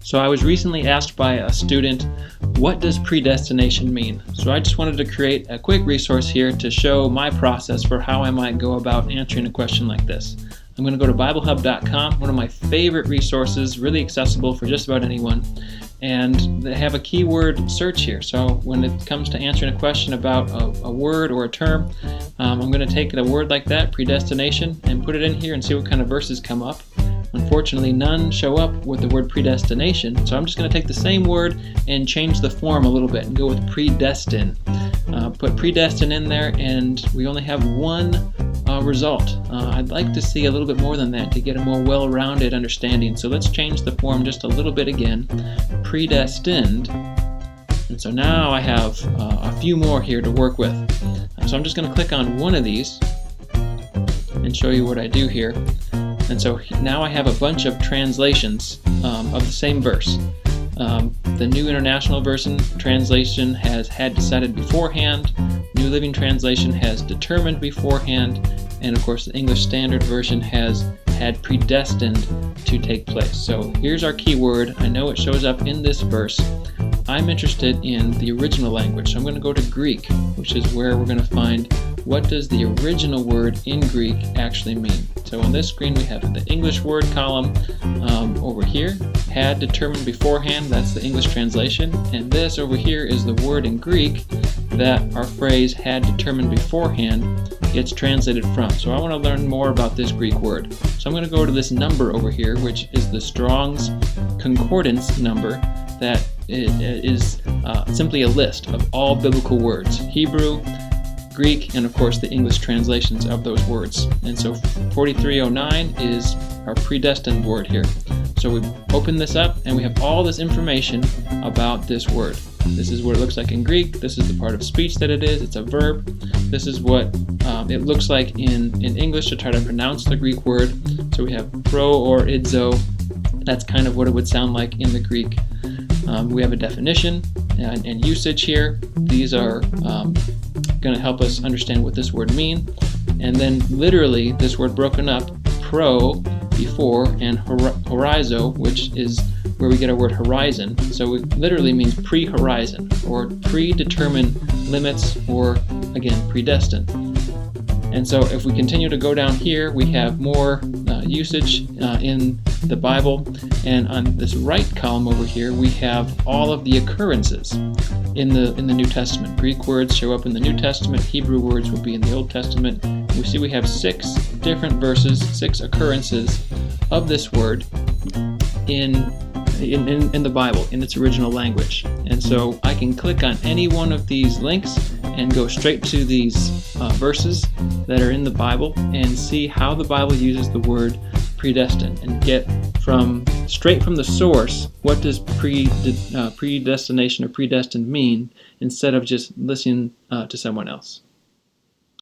So I was recently asked by a student, what does predestination mean? So I just wanted to create a quick resource here to show my process for how I might go about answering a question like this. I'm going to go to BibleHub.com, one of my favorite resources, really accessible for just about anyone. And they have a keyword search here. So when it comes to answering a question about a word or a term, I'm going to take a word like that, predestination, and put it in here and see what kind of verses come up. Unfortunately, none show up with the word predestination, so I'm just going to take the same word and change the form a little bit and go with predestined. Put predestined in there, and we only have one result. I'd like to see a little bit more than that to get a more well-rounded understanding. So let's change the form just a little bit again. Predestined. And so now I have a few more here to work with. So I'm just going to click on one of these and show you what I do here. And so now I have a bunch of translations of the same verse. The New International Version translation has had decided beforehand. New Living Translation has determined beforehand. And of course the English Standard Version has had predestined to take place. So here's our keyword. I know it shows up in this verse. I'm interested in the original language. So I'm going to go to Greek, which is where we're going to find what does the original word in Greek actually mean. So on this screen we have the English word column over here, had determined beforehand, that's the English translation, and this over here is the word in Greek that our phrase had determined beforehand gets translated from. So I want to learn more about this Greek word. So I'm going to go to this number over here, which is the Strong's Concordance number that is simply a list of all biblical words, Hebrew, Greek, and of course the English translations of those words. And so 4309 is our predestined word here. So we open this up and we have all this information about this word. This is what it looks like in Greek. This is the part of speech that it is. It's a verb. This is what it looks like in English to try to pronounce the Greek word. So we have pro or idzo. That's kind of what it would sound like in the Greek. We have a definition and usage here. These are going to help us understand what this word means. And then literally this word broken up, pro before and horizo, which is where we get our word horizon. So it literally means pre-horizon or predetermined limits, or again predestined. And so if we continue to go down here, we have more usage in the Bible, and on this right column over here we have all of the occurrences in the New Testament. Greek words show up in the New Testament, Hebrew words will be in the Old Testament. We see we have 6 different verses, 6 occurrences of this word in the Bible, in its original language. And so I can click on any one of these links and go straight to these verses that are in the Bible and see how the Bible uses the word predestined and get straight from the source what does predestination or predestined mean, instead of just listening to someone else.